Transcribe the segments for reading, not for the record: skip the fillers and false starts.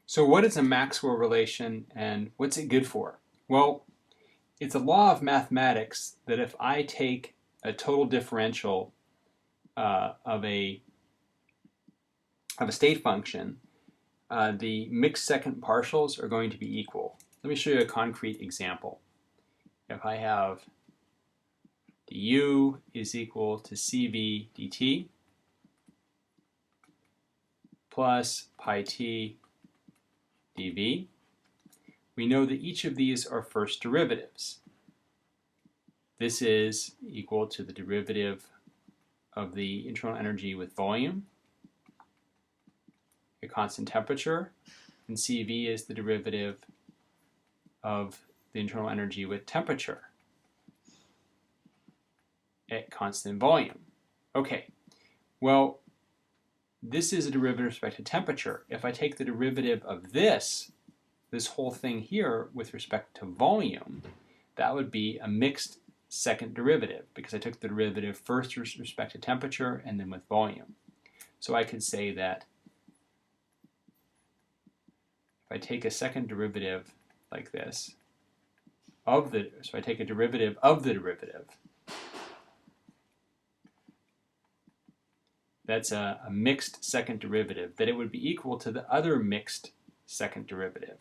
So what is a Maxwell relation and what's it good for? Well, it's a law of mathematics that if I take a total differential of a state function, the mixed second partials are going to be equal. Let me show you a concrete example. If I have du is equal to cv dt plus pi t dv, we know that each of these are first derivatives. This is equal to the derivative of the internal energy with volume at constant temperature, and Cv is the derivative of the internal energy with temperature at constant volume. Okay, well, this is a derivative with respect to temperature. If I take the derivative of this whole thing here with respect to volume, that would be a mixed second derivative because I took the derivative first with respect to temperature and then with volume. So I could say that if I take a second derivative like this, so I take a derivative of the derivative, that's a mixed second derivative, that it would be equal to the other mixed second derivative.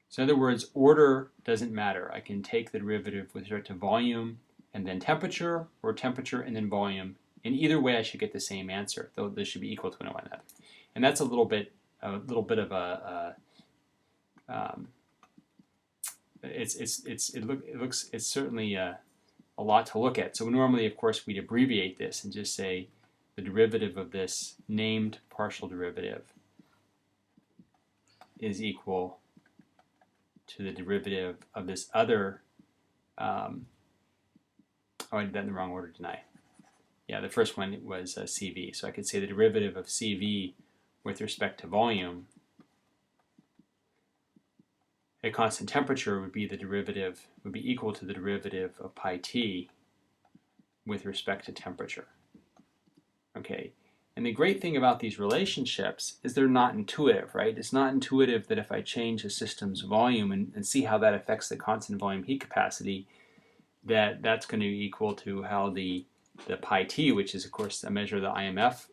So in other words, order doesn't matter. I can take the derivative with respect to volume and then temperature, or temperature and then volume. In either way, I should get the same answer, though they should be equal to one another. And that's a little bit of a it's certainly a lot to look at. So normally, of course, we'd abbreviate this and just say the derivative of this named partial derivative is equal to the derivative of this other. I did that in the wrong order, didn't I? Yeah, the first one was CV. So I could say the derivative of CV with respect to volume at constant temperature would be equal to the derivative of pi t with respect to temperature. Okay, and the great thing about these relationships is they're not intuitive, right? It's not intuitive that if I change a system's volume and see how that affects the constant volume heat capacity, that's going to be equal to how the pi t, which is of course a measure of the IMF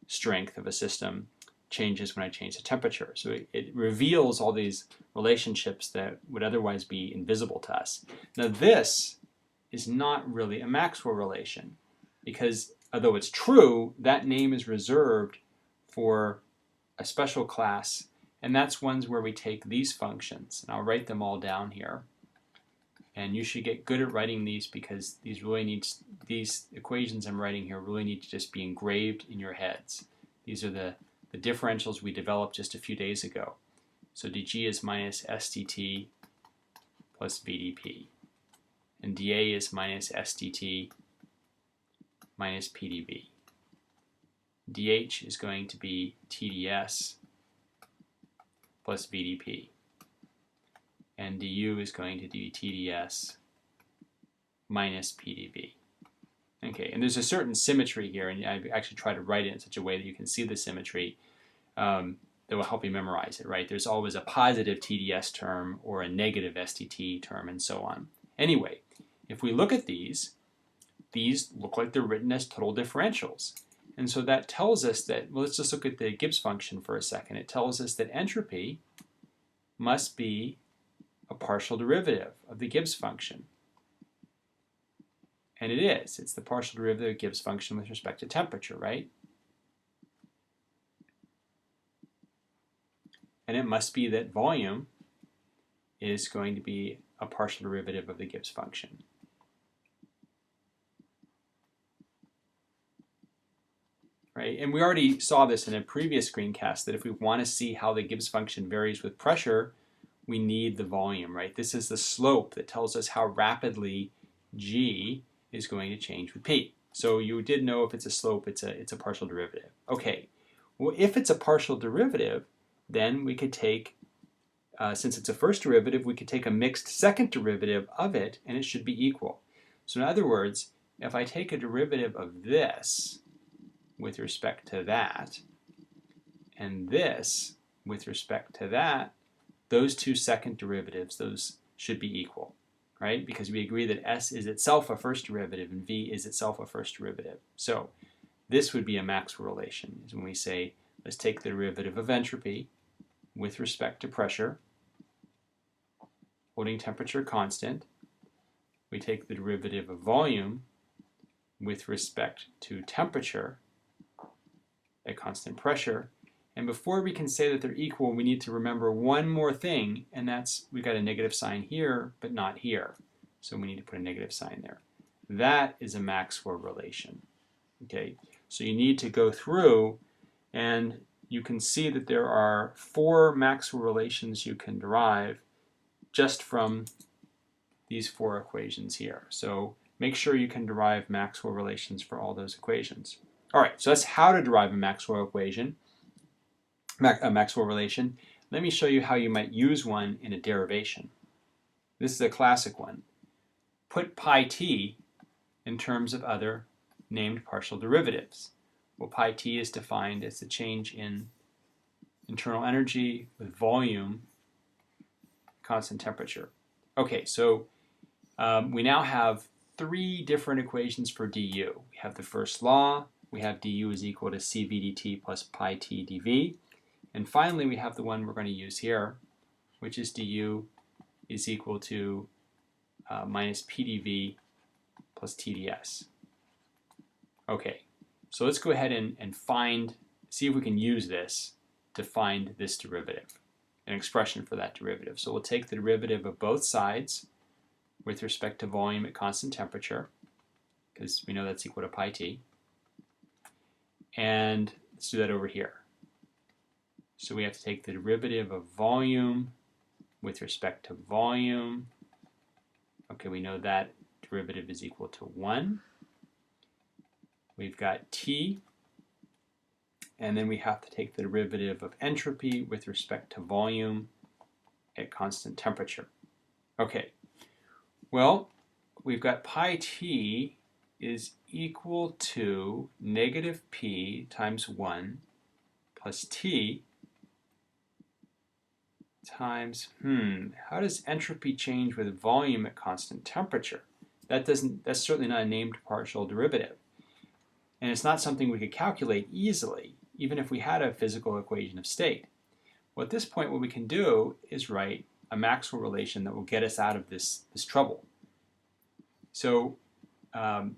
strength of a system, changes when I change the temperature. So it reveals all these relationships that would otherwise be invisible to us. Now this is not really a Maxwell relation because although it's true, that name is reserved for a special class, and that's ones where we take these functions, and I'll write them all down here. And you should get good at writing these because these equations I'm writing here really need to just be engraved in your heads. These are the differentials we developed just a few days ago. So dg is minus sdt plus vdp. And dA is minus sdt minus pdv. dH is going to be TdS plus vdp. And du is going to be TdS minus pdv. Okay, and there's a certain symmetry here, and I actually try to write it in such a way that you can see the symmetry that will help you memorize it, right? There's always a positive TdS term or a negative STT term and so on. Anyway, if we look at these look like they're written as total differentials. And so that tells us that, well, let's just look at the Gibbs function for a second. It tells us that entropy must be a partial derivative of the Gibbs function. And it is. It's the partial derivative of the Gibbs function with respect to temperature, right? And it must be that volume is going to be a partial derivative of the Gibbs function. Right? And we already saw this in a previous screencast that if we want to see how the Gibbs function varies with pressure, we need the volume, right? This is the slope that tells us how rapidly G is going to change with P. So you did know if it's a slope, it's a partial derivative. Okay, well, if it's a partial derivative, then we could take, since it's a first derivative, we could take a mixed second derivative of it, and it should be equal. So in other words, if I take a derivative of this with respect to that, and this with respect to that, those two second derivatives, those should be equal, right? Because we agree that S is itself a first derivative and V is itself a first derivative. So this would be a Maxwell relation, is when we say, let's take the derivative of entropy with respect to pressure, holding temperature constant. We take the derivative of volume with respect to temperature at constant pressure. And before we can say that they're equal, we need to remember one more thing, and that's we've got a negative sign here, but not here. So we need to put a negative sign there. That is a Maxwell relation. Okay, so you need to go through, and you can see that there are 4 Maxwell relations you can derive just from these 4 equations here. So make sure you can derive Maxwell relations for all those equations. All right, so that's how to derive a Maxwell equation. A Maxwell relation. Let me show you how you might use one in a derivation. This is a classic one. Put pi t in terms of other named partial derivatives. Well, pi t is defined as the change in internal energy with volume, constant temperature. Okay, so we now have 3 different equations for du. We have the first law. We have du is equal to cv dt plus pi t dv. And finally, we have the one we're going to use here, which is du is equal to minus pdv plus tds. Okay, so let's go ahead and see if we can use this to find this derivative, an expression for that derivative. So we'll take the derivative of both sides with respect to volume at constant temperature, because we know that's equal to pi t. And let's do that over here. So we have to take the derivative of volume with respect to volume. Okay, we know that derivative is equal to 1. We've got T, and then we have to take the derivative of entropy with respect to volume at constant temperature. Okay, well, we've got pi t is equal to negative p times 1 plus t times, how does entropy change with volume at constant temperature? That's certainly not a named partial derivative. And it's not something we could calculate easily, even if we had a physical equation of state. Well, at this point, what we can do is write a Maxwell relation that will get us out of this trouble. So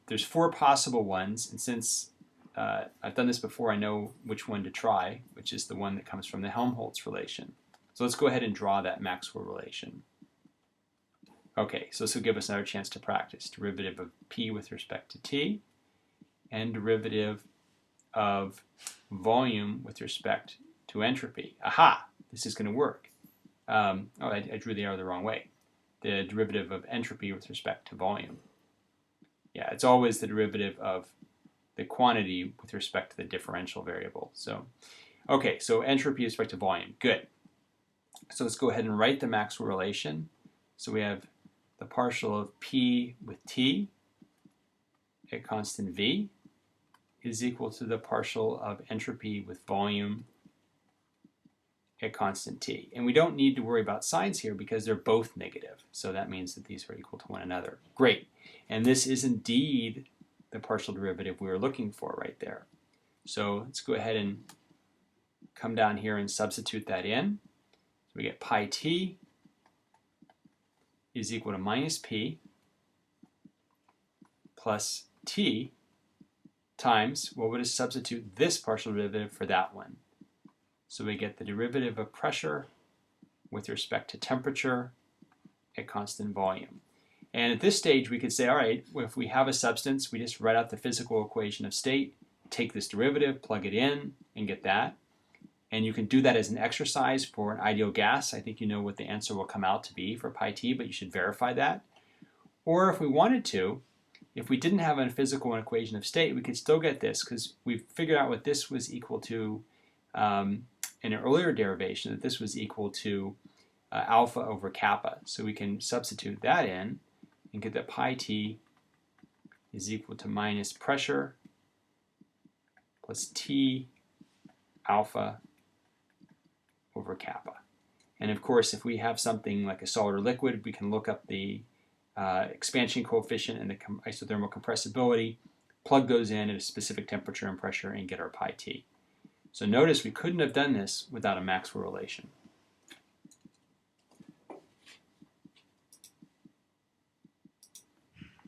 there's 4 possible ones, and since I've done this before, I know which one to try, which is the one that comes from the Helmholtz relation. So let's go ahead and draw that Maxwell relation. Okay, so this will give us another chance to practice. Derivative of p with respect to t, and derivative of volume with respect to entropy. Aha! This is going to work. I drew the arrow the wrong way. The derivative of entropy with respect to volume. Yeah, it's always the derivative of the quantity with respect to the differential variable. So, okay, so entropy with respect to volume. Good. So let's go ahead and write the Maxwell relation. So we have the partial of p with t at constant v is equal to the partial of entropy with volume at constant t. And we don't need to worry about signs here because they're both negative. So that means that these are equal to one another. Great. And this is indeed the partial derivative we were looking for right there. So let's go ahead and come down here and substitute that in. So we get pi t is equal to minus p plus t times, well, we'll just substitute this partial derivative for that one. So we get the derivative of pressure with respect to temperature at constant volume. And at this stage, we could say, all right, well, if we have a substance, we just write out the physical equation of state, take this derivative, plug it in, and get that. And you can do that as an exercise for an ideal gas. I think you know what the answer will come out to be for pi t, but you should verify that. Or if we wanted to, if we didn't have a physical equation of state, we could still get this because we've figured out what this was equal to in an earlier derivation, that this was equal to alpha over kappa. So we can substitute that in and get that pi t is equal to minus pressure plus T alpha over kappa. And of course, if we have something like a solid or liquid, we can look up the expansion coefficient and the isothermal compressibility, plug those in at a specific temperature and pressure, and get our pi t. So notice we couldn't have done this without a Maxwell relation.